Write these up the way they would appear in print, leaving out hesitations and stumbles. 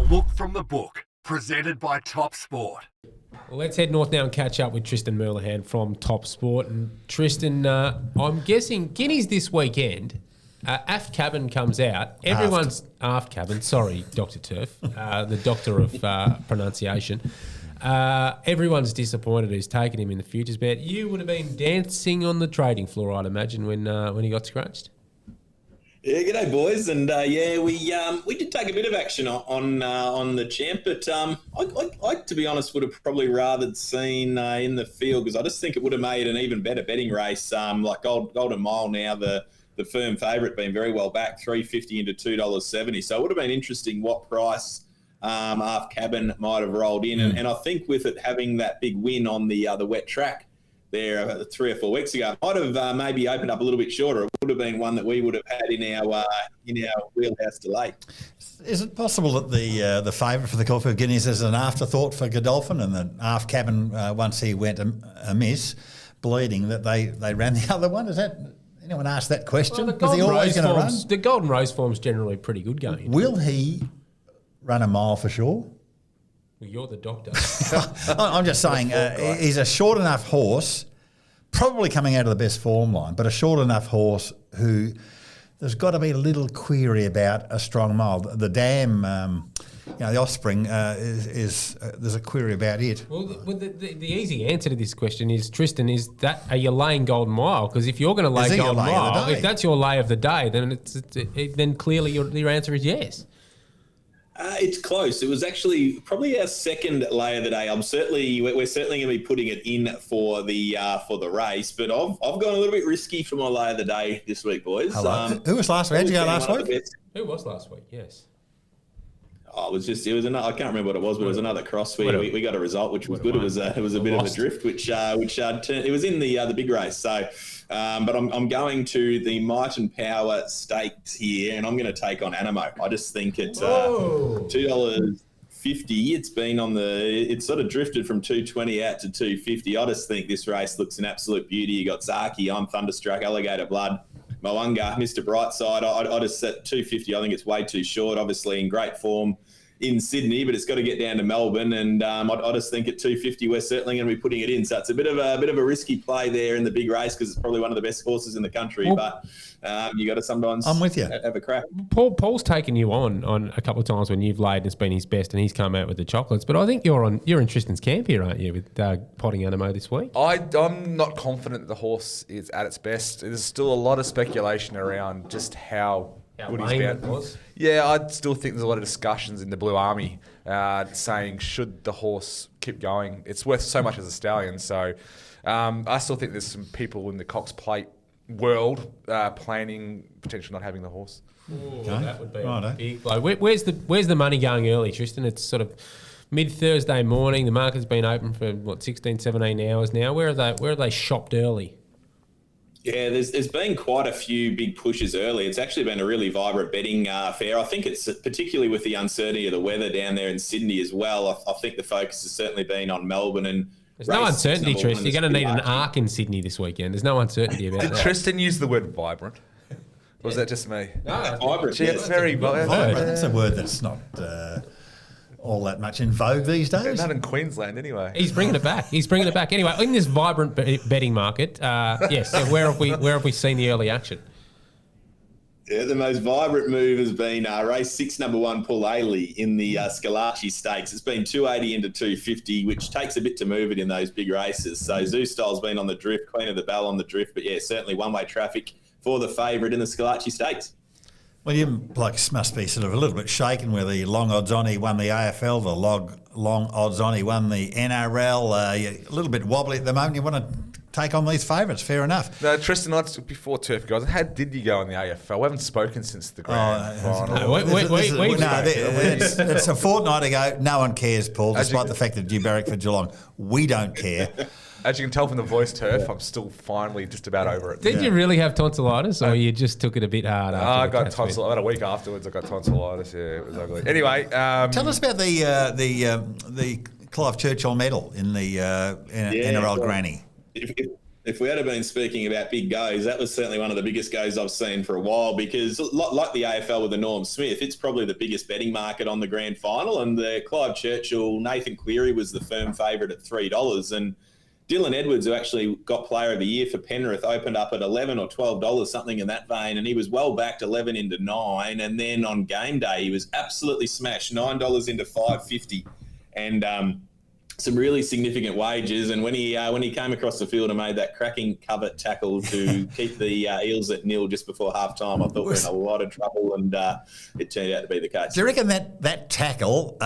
Look from the book, presented by TopSport. Well, let's head north now and catch up with Tristan Merlehan from TopSport. And Tristan, I'm guessing Guineas this weekend. Aft cabin comes out. Everyone's aft cabin. Sorry, Dr Turf, the doctor of pronunciation. Everyone's disappointed who's taken him in the futures bet. You would have been dancing on the trading floor, I'd imagine, when he got scratched. Yeah, g'day boys, and we did take a bit of action on the champ, but I to be honest would have probably rather seen in the field, because I just think it would have made an even better betting race. Like Golden Mile now, the firm favourite, being very well back, $3.50 into $2.70. So it would have been interesting what price Aft Cabin might have rolled in, and I think with it having that big win on the wet track there 3 or 4 weeks ago, might have maybe opened up a little bit shorter. It would have been one that we would have had in our wheelhouse delay. Is it possible that the favourite for the Caulfield Guineas is an afterthought for Godolphin, and that Aft Cabin, once he went amiss, bleeding, that they ran the other one? Is that anyone asked that question? Well, he always going to run? The Golden Rose form's generally pretty good going. Will he run a mile for sure? Well, you're the doctor. I'm just saying, he's a short enough horse, probably coming out of the best form line, but a short enough horse who there's got to be a little query about a strong mile. The Dam, the Offspring, there's a query about it. Well, the easy answer to this question is, Tristan, are you laying Golden Mile? Because if you're going to lay Golden Mile, if that's your lay of the day, then clearly your answer is yes. It's close. It was actually probably our second lay of the day. We're certainly going to be putting it in for the race, but I've gone a little bit risky for my lay of the day this week, boys. Who was last week? How'd you go last week? Who was last week? Yes. Oh, it was another. I can't remember what it was, but it was another cross. We got a result which was good. It was a bit of a drift, which it was in the big race. So, but I'm going to the Might and Power Stakes here, and I'm going to take on Animo. I just think it's $2.50. It's sort of drifted from $2.20 out to $2.50. I just think this race looks an absolute beauty. You got Zaki, I'm Thunderstruck, Alligator Blood, Moanga, Mr. Brightside. I just set $2.50. I think it's way too short. Obviously in great form in Sydney, but it's got to get down to Melbourne, and I just think at $2.50 we're certainly going to be putting it in. So it's a bit of a risky play there in the big race, because it's probably one of the best horses in the country. But you got to sometimes I'm with you. Have a crack. Paul's taken you on a couple of times when you've laid and it's been his best, and he's come out with the chocolates. But I think you're in Tristan's camp here, aren't you, with potting Animo this week? I'm not confident that the horse is at its best. There's still a lot of speculation around just how good he's been. Yeah, I still think there's a lot of discussions in the Blue Army saying, should the horse keep going? It's worth so much as a stallion. So I still think there's some people in the Cox Plate world planning potentially not having the horse. Ooh, that would be a big blow. Where's the money going early, Tristan? It's sort of mid-Thursday morning. The market's been open for, 16, 17 hours now. Where are they shopped early? Yeah, there's been quite a few big pushes early. It's actually been a really vibrant betting fair. I think it's particularly with the uncertainty of the weather down there in Sydney as well. I think the focus has certainly been on Melbourne and. There's no uncertainty, Tristan. You're going to need an arc in Sydney this weekend. There's no uncertainty about that. Did Tristan use the word vibrant? Or was that just me? No, vibrant. Gee, it's very vibrant. That's a word that's not all that much in vogue these days. Not in Queensland, anyway. He's bringing it back. Anyway, in this vibrant betting market, yes. So where have we seen the early action? Yeah, the most vibrant move has been race 6, number 1, Paul Ailey in the Scalacci Stakes. It's been $2.80 into $2.50, which takes a bit to move it in those big races. So Zoo Style's been on the drift, Queen of the Bell on the drift, but yeah, certainly one-way traffic for the favourite in the Scalacci Stakes. Well, you blokes must be sort of a little bit shaken where the long odds on he won the AFL, the long odds on he won the NRL. You're a little bit wobbly at the moment. You want to take on these favourites, fair enough. No, Tristan, before Turf guys, how did you go in the AFL? We haven't spoken since the grand final. It's a fortnight ago. No one cares, Paul, despite the fact that you barrack for Geelong. We don't care. As you can tell from the voice, Turf, I'm still finally just about over it. Did you really have tonsillitis, or you just took it a bit hard? I got tonsillitis. About a week afterwards, I got tonsillitis. Yeah, it was ugly. Anyway, tell us about the Clive Churchill medal in the NRL Granny. If if we had been speaking about big goes, that was certainly one of the biggest goes I've seen for a while, because like the AFL with the Norm Smith, it's probably the biggest betting market on the grand final. And the Clive Churchill, Nathan Cleary was the firm favourite at $3. And Dylan Edwards, who actually got Player of the Year for Penrith, opened up at $11 or $12, something in that vein, and he was well backed 11 into 9. And then on game day, he was absolutely smashed, $9 into $5.50, and some really significant wages. And when he came across the field and made that cracking covert tackle to keep the Eels at 0 just before half time, I thought we were in a lot of trouble, and it turned out to be the case. Do you reckon that tackle,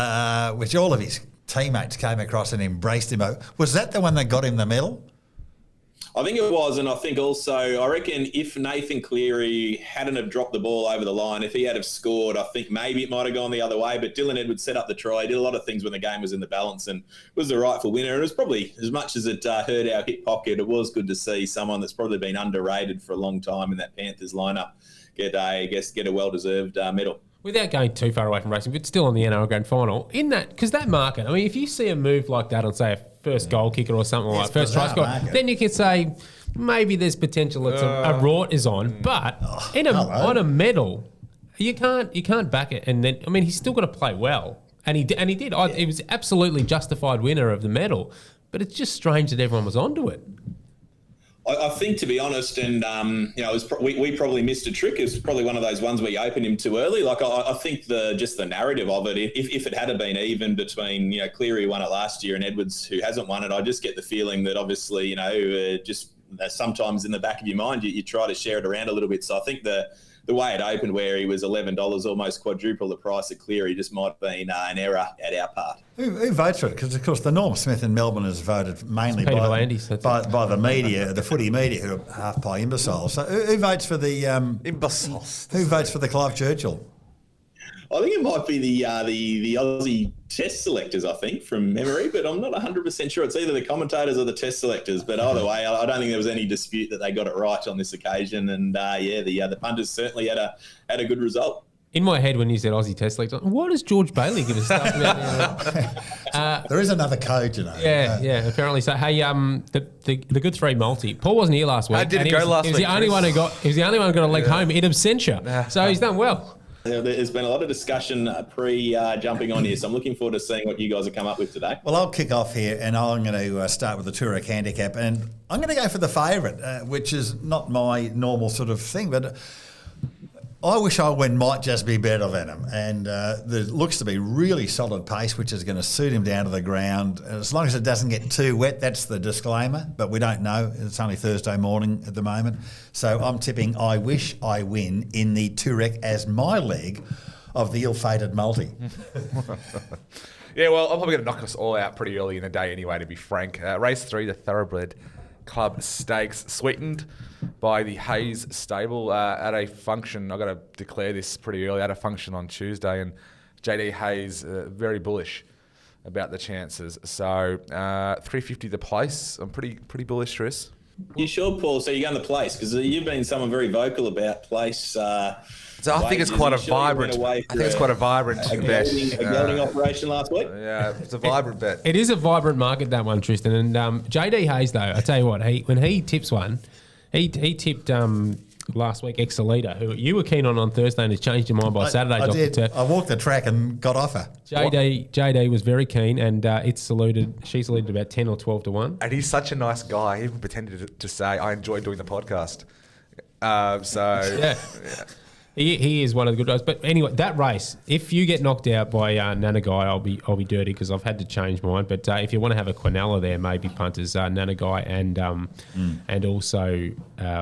which all of his teammates came across and embraced him, was that the one that got him the medal? I think it was, and I think also, I reckon if Nathan Cleary hadn't have dropped the ball over the line, if he had have scored, I think maybe it might have gone the other way. But Dylan Edwards set up the try, did a lot of things when the game was in the balance, and was the rightful winner. And it was probably, as much as it hurt our hip pocket, it was good to see someone that's probably been underrated for a long time in that Panthers lineup get a well-deserved medal. Without going too far away from racing, but still on the NRL Grand Final, in that, because that market, I mean, if you see a move like that on, say, a first goal kicker or something like first try score, then you can say maybe there's potential that a rort is on. But on a medal, you can't back it. And then, I mean, he's still got to play well, and he did. He was absolutely justified winner of the medal. But it's just strange that everyone was onto it. I think, to be honest, and we probably missed a trick. It's probably one of those ones where you open him too early. Like I think the narrative of it, if it had been even between Cleary, who won it last year, and Edwards, who hasn't won it, I just get the feeling that obviously just sometimes in the back of your mind you try to share it around a little bit. So I think the way it opened, where he was $11, almost quadruple the price of Cleary, just might have been an error at our part. Who votes for it? Because, of course, the Norm Smith in Melbourne is voted mainly by the media, the footy media, who are half-pie imbeciles. So who votes for the... imbeciles. Who votes for the Clive Churchill? I think it might be the Aussie test selectors, I think, from memory, but I'm not 100% sure. It's either the commentators or the test selectors. But either way, I don't think there was any dispute that they got it right on this occasion. And the punters certainly had a good result. In my head, when you said Aussie test selectors, what does George Bailey give us stuff about? There is another code, Yeah, apparently. So, hey, the good three multi. Paul wasn't here last week. I didn't go last week. He was the only one who got a leg home in absentia. So he's done well. There's been a lot of discussion pre-jumping on here, so I'm looking forward to seeing what you guys have come up with today. Well, I'll kick off here, and I'm going to start with the Turek handicap, and I'm going to go for the favourite, which is not my normal sort of thing, but I Wish I Win might just be better than him, and there looks to be really solid pace, which is going to suit him down to the ground. As long as it doesn't get too wet, that's the disclaimer, but we don't know. It's only Thursday morning at the moment. So I'm tipping I Wish I Win in the Turek as my leg of the ill-fated multi. Yeah, well, I'm probably going to knock us all out pretty early in the day anyway, to be frank. Race 3, the Thoroughbred Club Stakes, sweetened by the Hayes stable at a function. I've got to declare this pretty early, at a function on Tuesday, and JD Hayes very bullish about the chances. So $3.50 the place. I'm pretty bullish, Tris. You sure, Paul? So you're going to place, because you've been someone very vocal about place. So I think it's quite a vibrant. I think it's quite a vibrant bet. A gelding operation last week. Yeah, it's a vibrant bet. It is a vibrant market, that one, Tristan. And JD Hayes, though, I tell you what, when he tips one, he tipped last week Exolita, who you were keen on Thursday, and has changed your mind by Saturday. I did. I walked the track and got off her. JD was very keen, and she saluted about 10 or 12 to 1. And he's such a nice guy. He even pretended to say, "I enjoy doing the podcast." Yeah. He is one of the good guys. But anyway, that race, if you get knocked out by Nanagai, I'll be dirty because I've had to change mine. But if you want to have a Quinella there, maybe punters Nanagai and also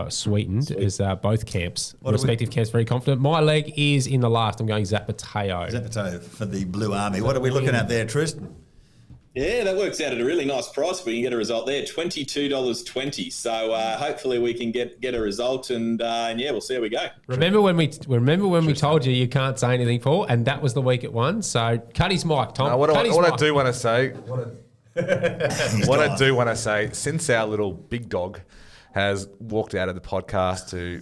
Sweetened as both camps, respective camps, very confident. My leg is in the last. I'm going Zapateo. Zapateo for the Blue Army. What are we looking at there, Tristan? Yeah, that works out at a really nice price if we can get a result there, $22.20. So hopefully we can get a result, and we'll see how we go. Remember when we told you can't say anything, Paul, and that was the week it won. So cut his mic, Tom. What I do want to say, since our little big dog has walked out of the podcast to,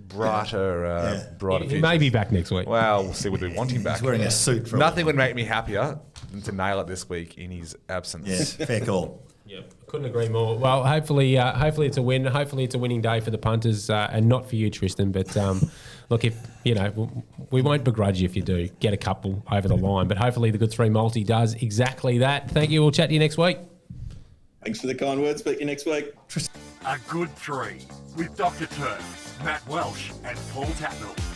brighter He future. may be back next week. Well, we'll see whether we want him back. He's wearing a suit. Nothing would make me happier than to nail it this week in his absence. Yeah, fair call. Yeah, couldn't agree more. Well, hopefully it's a win. Hopefully it's a winning day for the punters and not for you, Tristan. But look, if we won't begrudge you if you do get a couple over the line. But hopefully the Good 3 multi does exactly that. Thank you. We'll chat to you next week. Thanks for the kind words. Speak to you next week. A Good 3 with Dr Turf, Matt Welsh and Paul Tatnell.